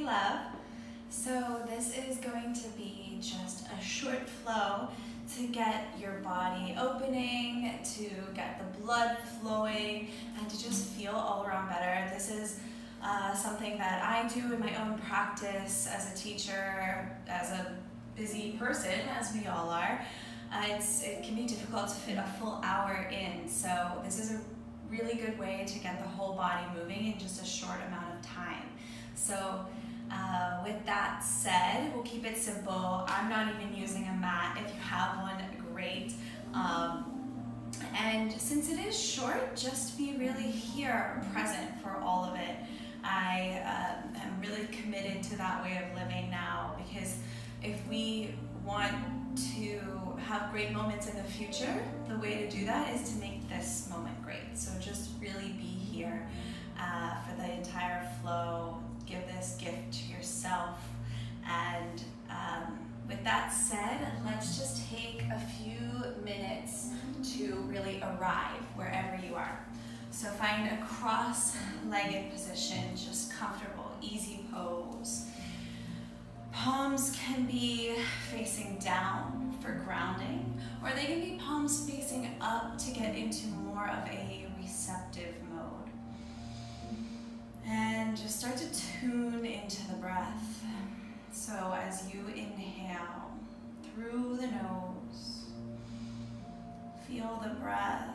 Body Love. So this is going to be just a short flow to get your body opening, to get the blood flowing, and to just feel all around better. This is something that I do in my own practice as a teacher, as a busy person, as we all are. It can be difficult to fit a full hour in, so this is a really good way to get the whole body moving in just a short amount of time. So with that said, we'll keep it simple. I'm not even using a mat. If you have one, great. And since it is short, just be really here, present for all of it. I am really committed to that way of living now, because if we want to have great moments in the future, the way to do that is to make this moment great. So just really be here for the entire flow. Give this gift to yourself. And with that said, let's just take a few minutes to really arrive wherever you are. So find a cross-legged position, just comfortable, easy pose. Palms can be facing down for grounding, or they can be palms facing up to get into more of a receptive mode. And just start to tune into the breath. So as you inhale through the nose, feel the breath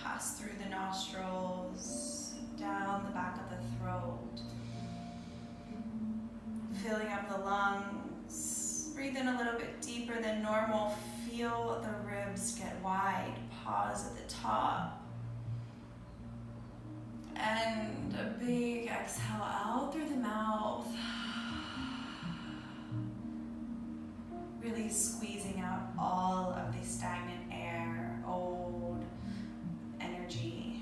pass through the nostrils, down the back of the throat, filling up the lungs. Breathe in a little bit deeper than normal. Feel the ribs get wide. Pause at the top. And a big exhale out through the mouth. Really squeezing out all of the stagnant air, old energy.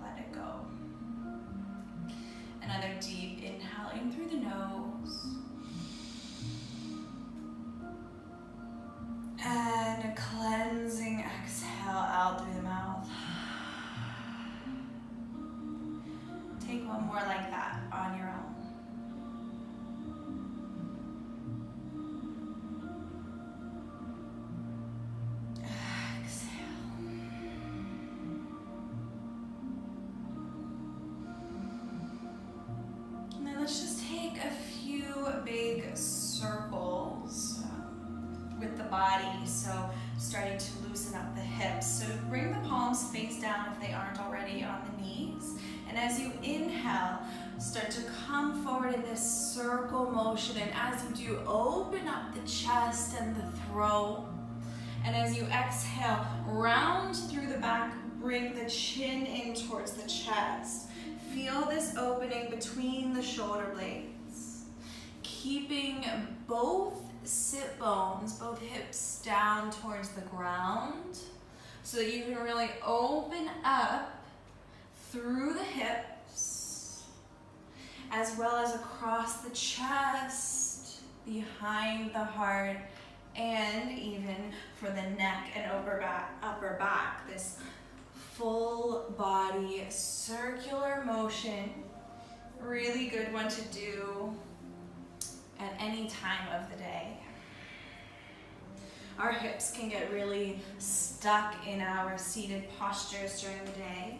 Let it go. Another deep inhale in through the nose. And a cleansing exhale out through the mouth. Take one more like that on your own. Exhale. And then let's just take a few big circles with the body. So starting to loosen up the hips. So bring the palms face down if they aren't already on the knees. And as you inhale, start to come forward in this circle motion. And as you do, open up the chest and the throat. And as you exhale, round through the back, bring the chin in towards the chest. Feel this opening between the shoulder blades. Keeping both sit bones, both hips down towards the ground, so that you can really open up through the hips, as well as across the chest, behind the heart, and even for the neck and upper back. This full body circular motion, really good one to do at any time of the day. Our hips can get really stuck in our seated postures during the day.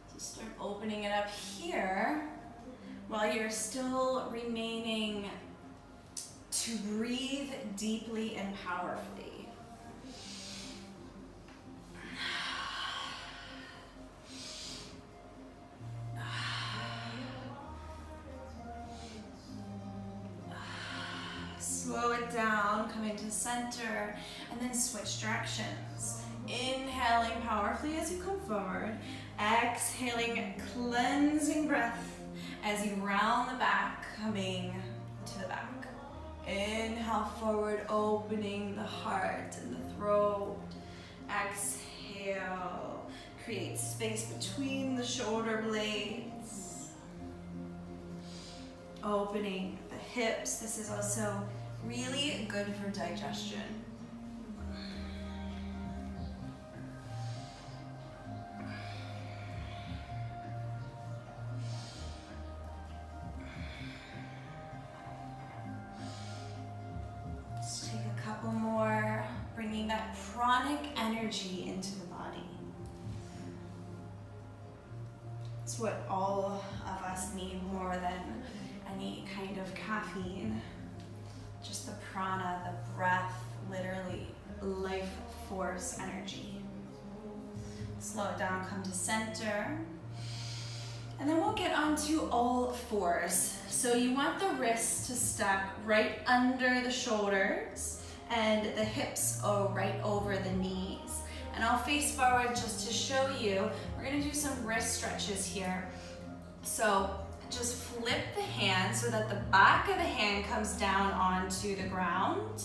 So start opening it up here while you're still remaining to breathe deeply and powerfully. Slow it down, come into center, and then switch directions. Inhaling powerfully as you come forward. Exhaling, cleansing breath as you round the back, coming to the back. Inhale forward, opening the heart and the throat. Exhale, create space between the shoulder blades. Opening the hips. This is also really good for digestion. energy into the body. It's what all of us need more than any kind of caffeine. Just the prana, the breath, literally life force energy. Slow it down, come to center. And then we'll get onto all fours. So you want the wrists to stack right under the shoulders and the hips are right over the knees. And I'll face forward just to show you. We're gonna do some wrist stretches here. So just flip the hand so that the back of the hand comes down onto the ground.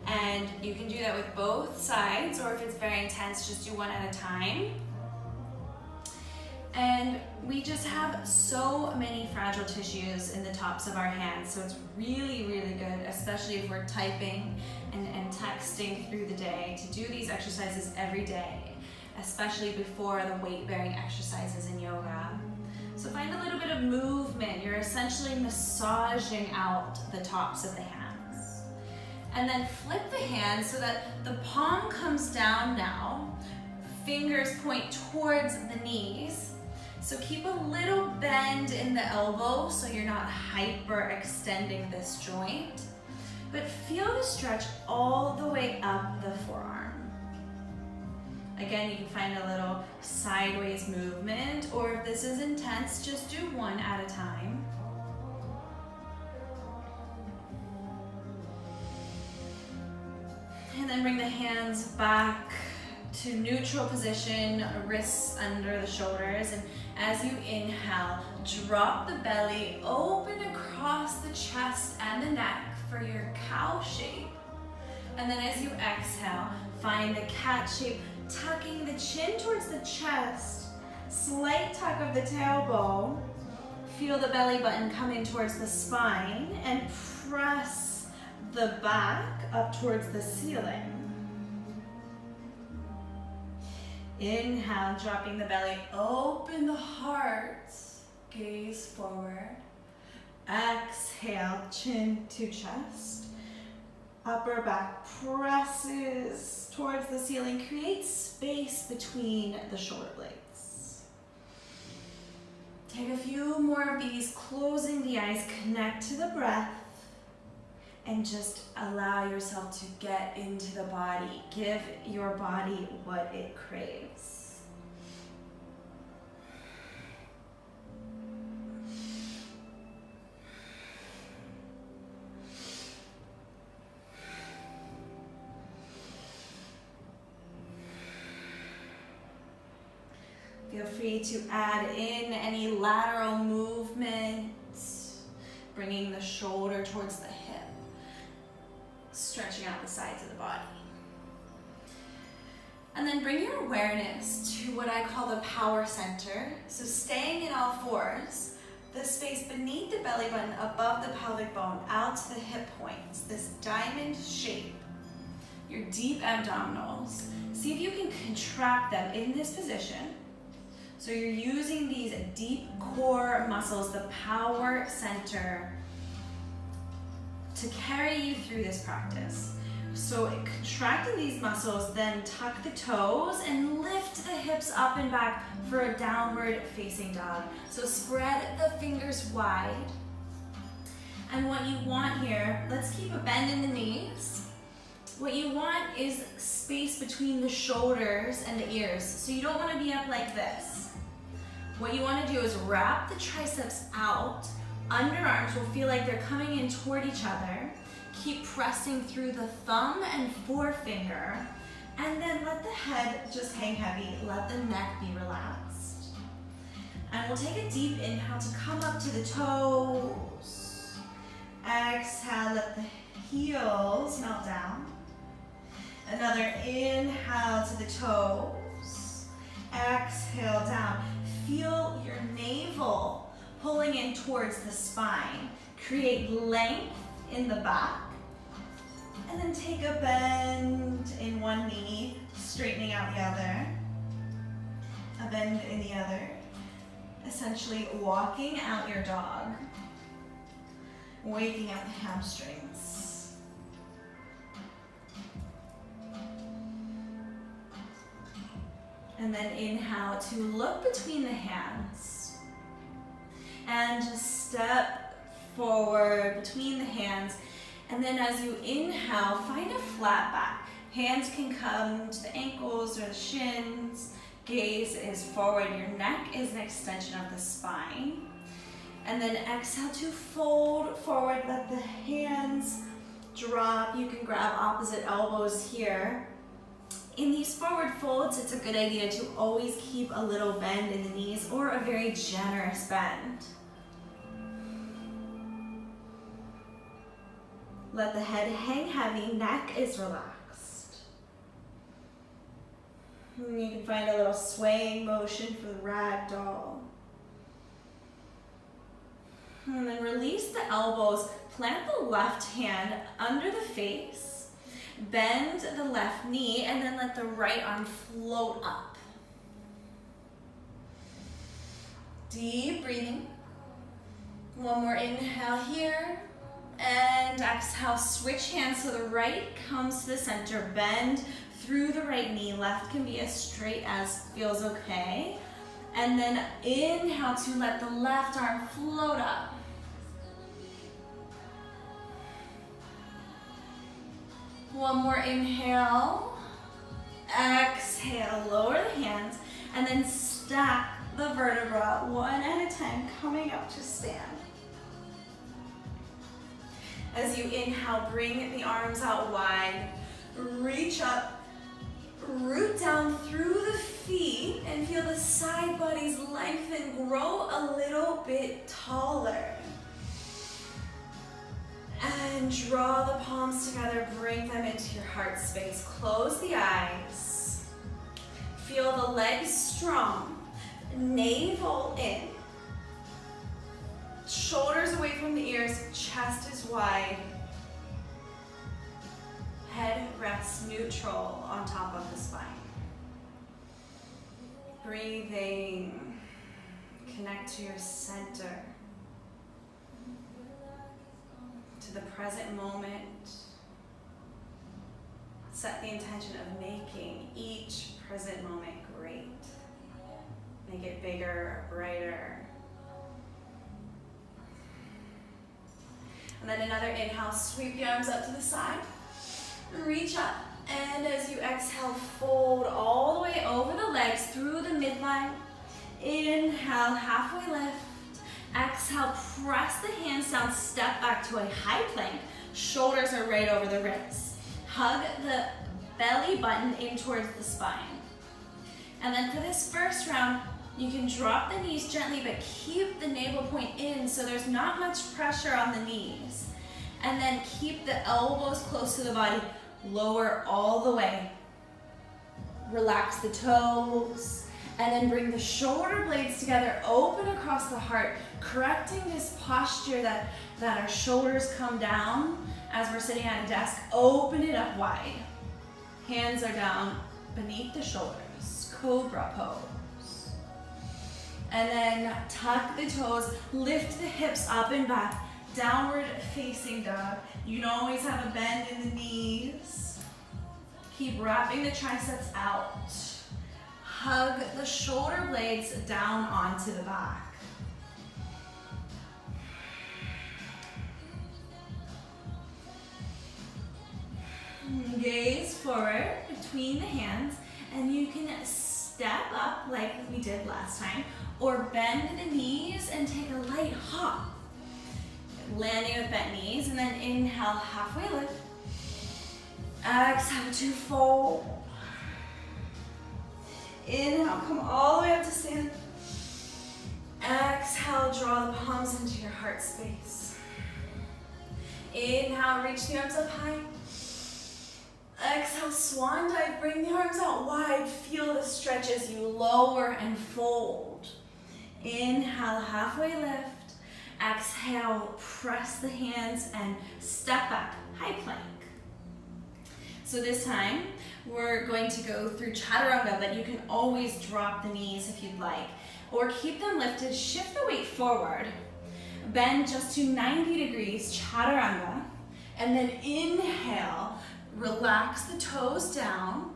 And you can do that with both sides, or if it's very intense, just do one at a time. And we just have so many fragile tissues in the tops of our hands, so it's really, really good, especially if we're typing and texting through the day, to do these exercises every day, especially before the weight-bearing exercises in yoga. So find a little bit of movement. You're essentially massaging out the tops of the hands. And then flip the hand so that the palm comes down now. Fingers point towards the knees. So keep a little bend in the elbow so you're not hyperextending this joint. But feel the stretch all the way up the forearm. Again, you can find a little sideways movement, or if this is intense, just do one at a time. And then bring the hands back to neutral position, wrists under the shoulders. And as you inhale, drop the belly open across the chest and the neck for your cow shape. And then as you exhale, find the cat shape, tucking the chin towards the chest, slight tuck of the tailbone. Feel the belly button come in towards the spine and press the back up towards the ceiling. Inhale, dropping the belly, open the heart, gaze forward. Exhale, chin to chest. Upper back presses towards the ceiling, create space between the shoulder blades. Take a few more of these, closing the eyes, connect to the breath, and just allow yourself to get into the body. Give your body what it craves. Feel free to add in any lateral movement, bringing the shoulder towards the hip, stretching out the sides of the body. And then bring your awareness to what I call the power center. So staying in all fours, the space beneath the belly button, above the pelvic bone, out to the hip points, this diamond shape, your deep abdominals. See if you can contract them in this position. So you're using these deep core muscles, the power center, to carry you through this practice. So contracting these muscles, then tuck the toes and lift the hips up and back for a downward facing dog. So spread the fingers wide. And what you want here, let's keep a bend in the knees. What you want is space between the shoulders and the ears. So you don't want to be up like this. What you want to do is wrap the triceps out. Underarms will feel like they're coming in toward each other. Keep pressing through the thumb and forefinger. And then let the head just hang heavy. Let the neck be relaxed. And we'll take a deep inhale to come up to the toes. Exhale, let the heels melt down. Another inhale to the toes. Exhale down. Feel your navel pulling in towards the spine. Create length in the back. And then take a bend in one knee, straightening out the other. A bend in the other. Essentially walking out your dog. Waking up the hamstrings. And then inhale to look between the hands. And just step forward between the hands. And then as you inhale, find a flat back. Hands can come to the ankles or the shins. Gaze is forward. Your neck is an extension of the spine. And then exhale to fold forward. Let the hands drop. You can grab opposite elbows here. In these forward folds, it's a good idea to always keep a little bend in the knees or a very generous bend. Let the head hang heavy, neck is relaxed. And you can find a little swaying motion for the ragdoll. And then release the elbows, plant the left hand under the face, bend the left knee, and then let the right arm float up. Deep breathing. One more inhale here. And exhale, switch hands so the right comes to the center. Bend through the right knee. Left can be as straight as feels okay. And then inhale to let the left arm float up. One more inhale. Exhale, lower the hands. And then stack the vertebra one at a time, coming up to stand. As you inhale, bring the arms out wide. Reach up, root down through the feet, and feel the side bodies lengthen, grow a little bit taller. And draw the palms together, bring them into your heart space. Close the eyes. Feel the legs strong, navel in. Shoulders away from the ears, chest is wide. Head rests neutral on top of the spine. Breathing, connect to your center, to the present moment. Set the intention of making each present moment great. Make it bigger, brighter. And then another inhale, sweep the arms up to the side, reach up, and as you exhale, fold all the way over the legs through the midline. Inhale, halfway lift. Exhale, press the hands down, step back to a high plank. Shoulders are right over the wrists. Hug the belly button in towards the spine. And then for this first round, you can drop the knees gently, but keep the navel point in so there's not much pressure on the knees. And then keep the elbows close to the body. Lower all the way. Relax the toes. And then bring the shoulder blades together, open across the heart, correcting this posture that our shoulders come down as we're sitting at a desk. Open it up wide. Hands are down beneath the shoulders. Cobra pose. And then tuck the toes, lift the hips up and back, downward facing dog. You can always have a bend in the knees. Keep wrapping the triceps out. Hug the shoulder blades down onto the back. Gaze forward between the hands, and you can step up like we did last time, or bend the knees and take a light hop. Landing with bent knees, and then inhale, halfway lift. Exhale to fold. Inhale, come all the way up to stand. Exhale, draw the palms into your heart space. Inhale, reach the arms up high. Exhale, swan dive, bring the arms out wide. Feel the stretch as you lower and fold. Inhale, halfway lift. Exhale, press the hands and step back, high plank. So this time, we're going to go through chaturanga, but you can always drop the knees if you'd like, or keep them lifted, shift the weight forward, bend just to 90 degrees, chaturanga, and then inhale, relax the toes down,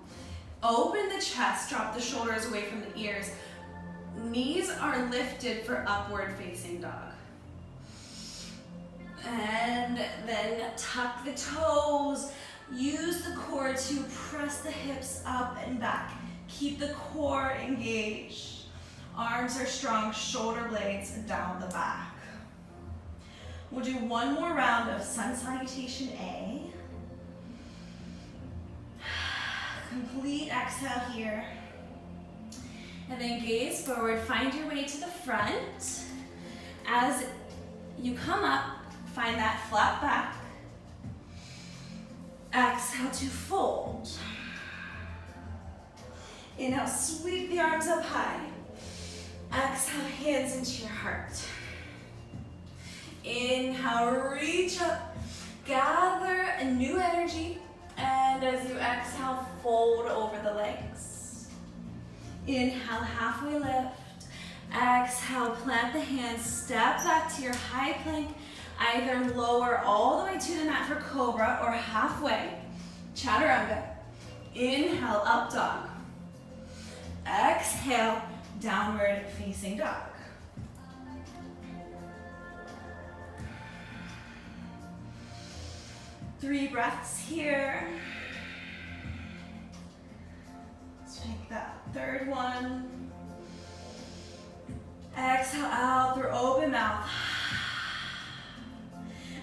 Open the chest, drop the shoulders away from the ears. Knees are lifted for upward facing dog. And then tuck the toes. Use the core to press the hips up and back. Keep the core engaged. Arms are strong, shoulder blades down the back. We'll do one more round of sun salutation A. Complete exhale here. And then gaze forward, find your way to the front. As you come up, find that flat back. Exhale to fold. Inhale, sweep the arms up high. Exhale, hands into your heart. Inhale, reach up, gather a new energy, and as you exhale, fold over the legs. Inhale, halfway lift. Exhale, plant the hands, step back to your high plank, either lower all the way to the mat for cobra or halfway, chaturanga. Inhale, up dog. Exhale, downward facing dog. Three breaths here. Let's take that third one. Exhale out through open mouth.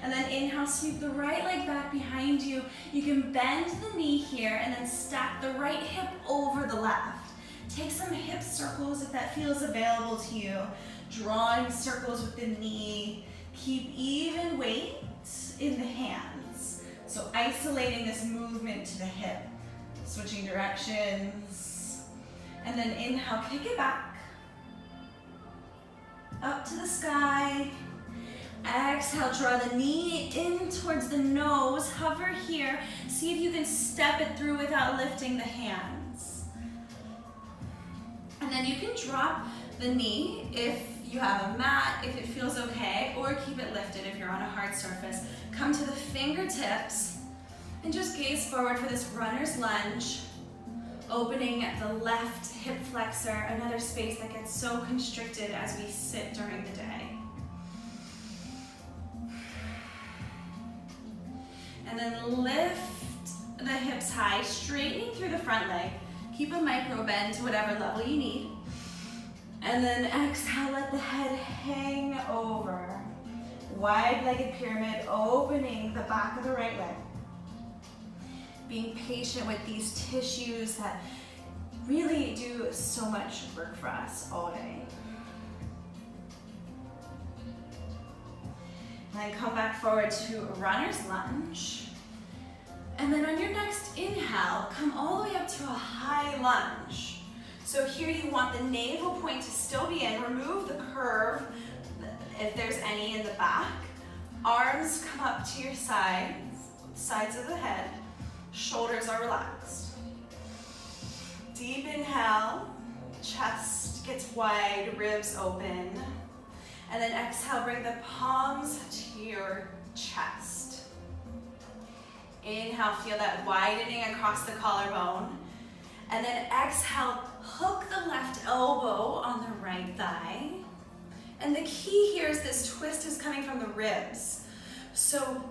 And then inhale, sweep the right leg back behind you. You can bend the knee here and then stack the right hip over the left. Take some hip circles if that feels available to you. Drawing circles with the knee. Keep even weight in the hands. So isolating this movement to the hip. Switching directions. And then inhale, kick it back. Up to the sky. Exhale, draw the knee in towards the nose. Hover here. See if you can step it through without lifting the hands. And then you can drop the knee if you have a mat, if it feels okay, or keep it lifted if you're on a hard surface. Come to the fingertips and just gaze forward for this runner's lunge. Opening the left hip flexor, another space that gets so constricted as we sit during the day. And then lift the hips high, straightening through the front leg. Keep a micro bend to whatever level you need. And then exhale, let the head hang over. Wide-legged pyramid, opening the back of the right leg. Being patient with these tissues that really do so much work for us all day. And then come back forward to runner's lunge. And then on your next inhale, come all the way up to a high lunge. So here you want the navel point to still be in. Remove the curve if there's any in the back. Arms come up to your sides of the head. Shoulders are relaxed. Deep inhale, chest gets wide, ribs open. And then exhale, bring the palms to your chest. Inhale, feel that widening across the collarbone. And then exhale, hook the left elbow on the right thigh. And the key here is this twist is coming from the ribs. So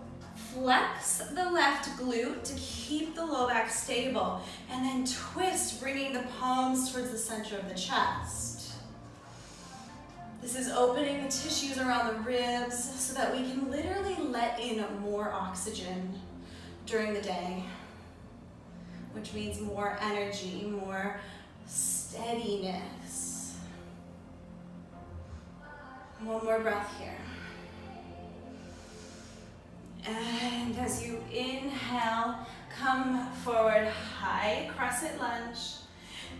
flex the left glute to keep the low back stable. And then twist, bringing the palms towards the center of the chest. This is opening the tissues around the ribs so that we can literally let in more oxygen during the day, which means more energy, more steadiness. One more breath here. And as you inhale, come forward, high crescent lunge.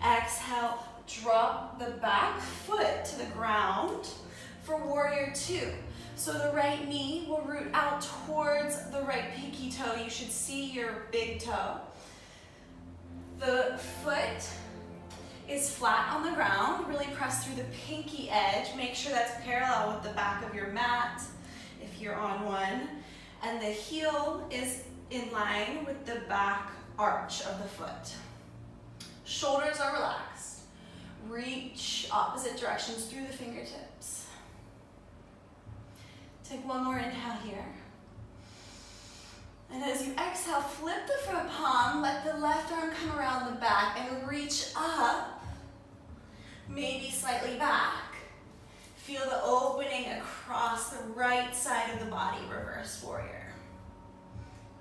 Exhale, drop the back foot to the ground for warrior two. So the right knee will root out towards the right pinky toe. You should see your big toe. The foot is flat on the ground. Really press through the pinky edge. Make sure that's parallel with the back of your mat if you're on one. And the heel is in line with the back arch of the foot. Shoulders are relaxed. Reach opposite directions through the fingertips. Take one more inhale here. And as you exhale, flip the front palm, let the left arm come around the back and reach up, maybe slightly back. Feel the opening across the right side of the body, reverse warrior.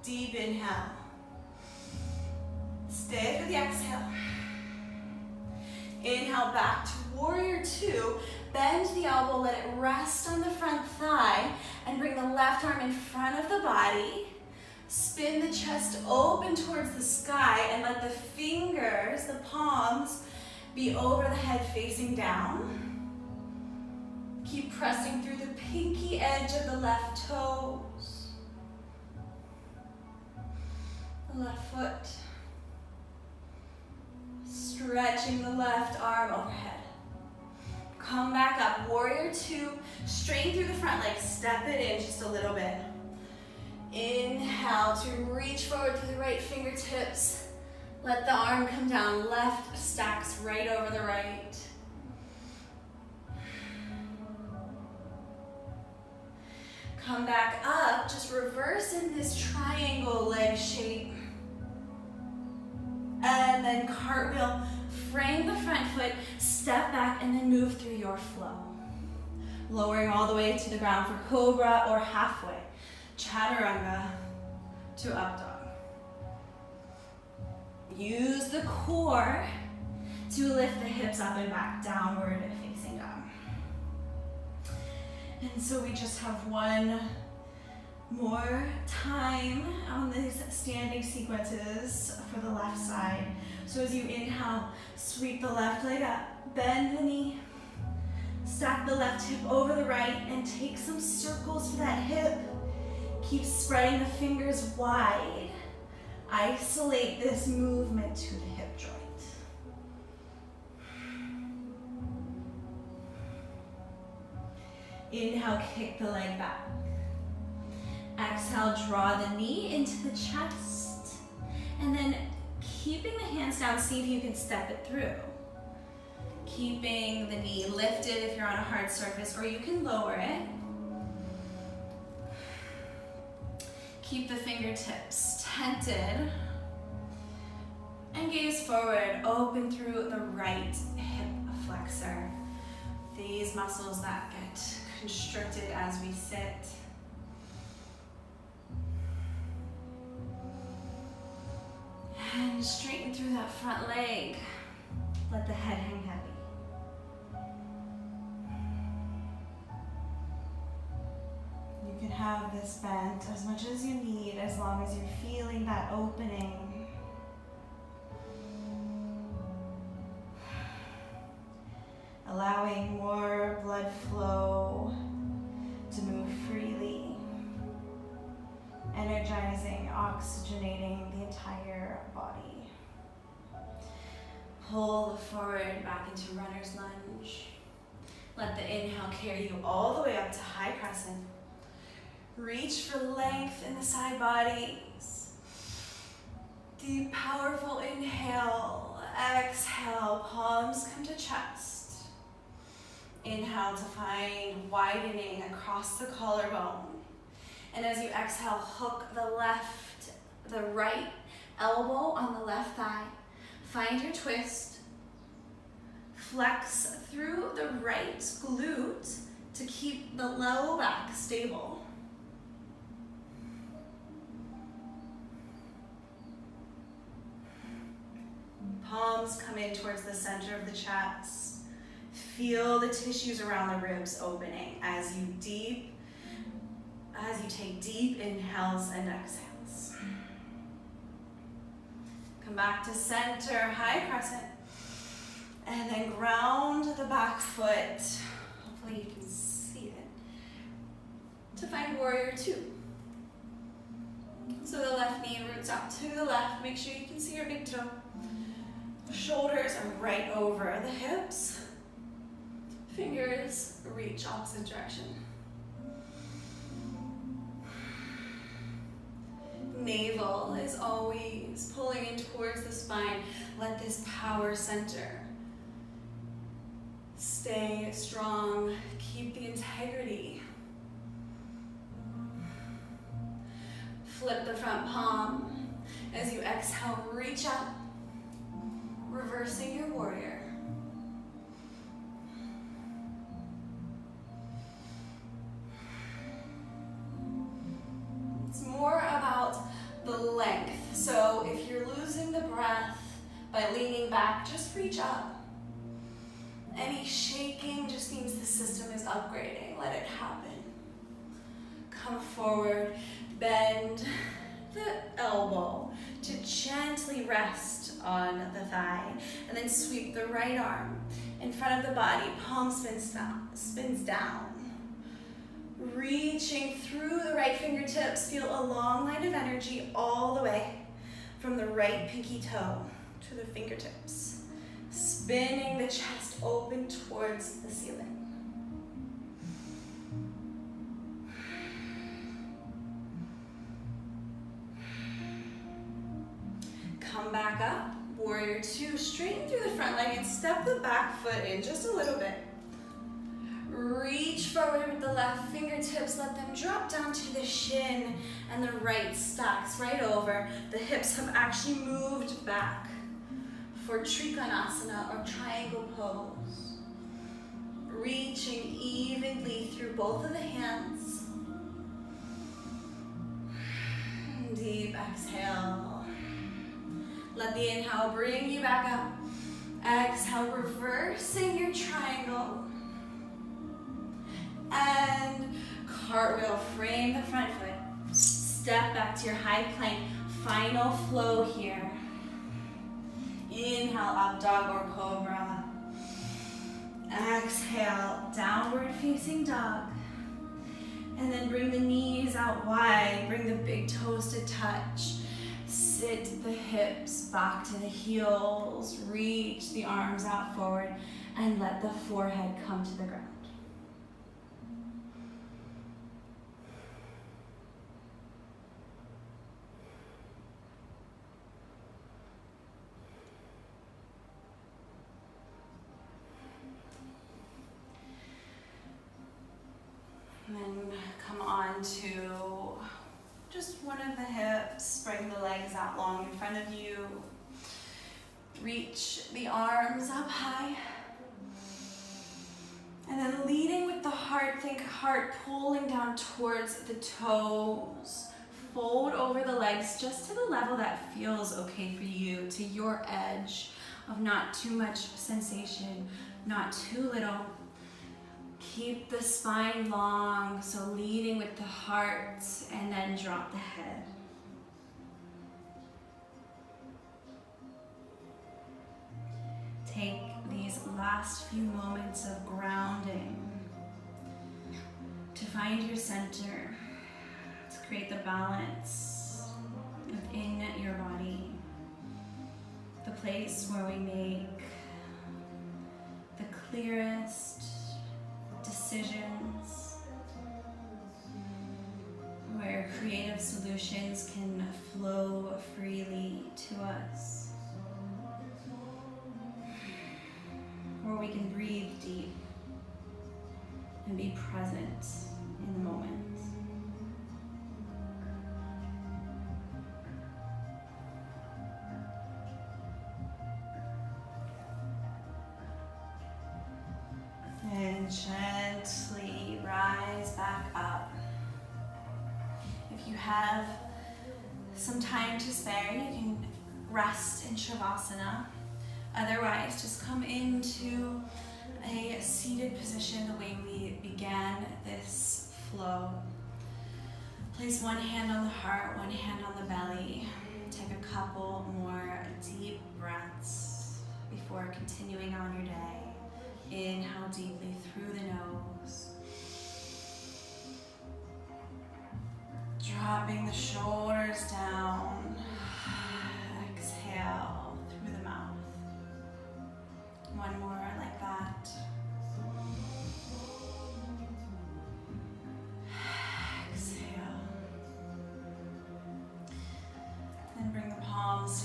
Deep inhale. Stay for the exhale. Inhale back to warrior two. Bend the elbow, let it rest on the front thigh, and bring the left arm in front of the body. Spin the chest open towards the sky and let the fingers, the palms, be over the head facing down. Keep pressing through the pinky edge of the left toes. The left foot. Stretching the left arm overhead. Come back up, warrior two. Straighten through the front leg, step it in just a little bit. Inhale to reach forward through the right fingertips. Let the arm come down, left stacks right over the right. Come back up, just reverse in this triangle leg shape. And then cartwheel, frame the front foot, step back, and then move through your flow. Lowering all the way to the ground for cobra or halfway. Chaturanga to up dog. Use the core to lift the hips up and back, downward facing dog. And so we just have one more time on these standing sequences for the left side. So as you inhale, sweep the left leg up, bend the knee, stack the left hip over the right, and take some circles for that hip. Keep spreading the fingers wide. Isolate this movement to the hip joint. Inhale, kick the leg back. Exhale, draw the knee into the chest. And then keeping the hands down, see if you can step it through. Keeping the knee lifted if you're on a hard surface, or you can lower it. Keep the fingertips tented. And gaze forward, open through the right hip flexor. These muscles that get constricted as we sit. And straighten through that front leg. Let the head hang heavy. You can have this bent as much as you need, as long as you're feeling that opening. Allowing more blood flow to move freely. Energizing, oxygenating the entire body. Pull the forward back into runner's lunge. Let the inhale carry you all the way up to high crescent. Reach for length in the side bodies. Deep, powerful inhale. Exhale, palms come to chest. Inhale to find widening across the collarbone. And as you exhale, hook the right elbow on the left thigh. Find your twist. Flex through the right glute to keep the low back stable. Palms come in towards the center of the chest. Feel the tissues around the ribs opening as you take deep inhales and exhales. Come back to center, high crescent. And then ground the back foot. Hopefully you can see it. To find warrior two. So the left knee roots out to the left. Make sure you can see your big toe. Shoulders are right over the hips. Fingers reach opposite direction. Navel is always knees, pulling in towards the spine. Let this power center stay strong. Keep the integrity. Flip the front palm. As you exhale, reach up, reversing your warrior. It's more about the length. So if you're losing the breath by leaning back, just reach up. Any shaking just means the system is upgrading. Let it happen. Come forward, bend the elbow to gently rest on the thigh, and then sweep the right arm in front of the body. Palm spins down. Reaching through the right fingertips, feel a long line of energy all the way from the right pinky toe to the fingertips. Spinning the chest open towards the ceiling. Come back up, warrior two, straighten through the front leg and step the back foot in just a little bit. Reach forward with the left fingertips, let them drop down to the shin, and the right stacks right over. The hips have actually moved back for Trikonasana or triangle pose. Reaching evenly through both of the hands. Deep exhale. Let the inhale bring you back up. Exhale, reversing your triangle. And cartwheel, frame the front foot. Step back to your high plank. Final flow here. Inhale, up dog or cobra. Exhale, downward facing dog. And then bring the knees out wide. Bring the big toes to touch. Sit the hips back to the heels. Reach the arms out forward. And let the forehead come to the ground. And then come on to just one of the hips. Bring the legs out long in front of you. Reach the arms up high. And then leading with the heart, think heart pulling down towards the toes. Fold over the legs just to the level that feels okay for you, to your edge of not too much sensation, not too little. Keep the spine long, so leading with the heart, and then drop the head. Take these last few moments of grounding to find your center, to create the balance within your body, the place where we make the clearest decisions, where creative solutions can flow freely to us, where we can breathe deep and be present in the moment. And gently rise back up. If you have some time to spare, you can rest in Shavasana. Otherwise, just come into a seated position the way we began this flow. Place one hand on the heart, one hand on the belly. Take a couple more deep breaths before continuing on your day. Inhale deeply through the nose. Dropping the shoulders down. Exhale through the mouth. One more like that. Exhale. Then bring the palms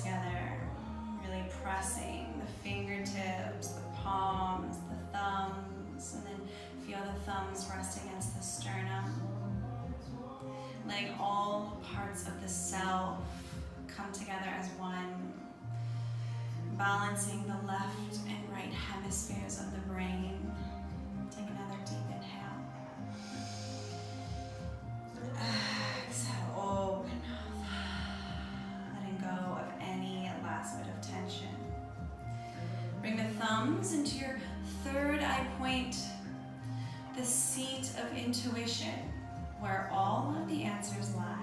letting all parts of the self come together as one, balancing the left and right hemispheres of the brain. Take another deep inhale. Exhale, open mouth. Letting go of any last bit of tension. Bring the thumbs into your third eye point, the seat of intuition, where all of the answers lie.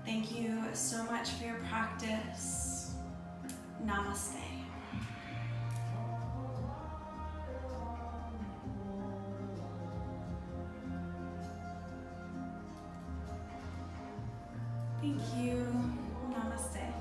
Thank you so much for your practice. Namaste. Thank you. Namaste.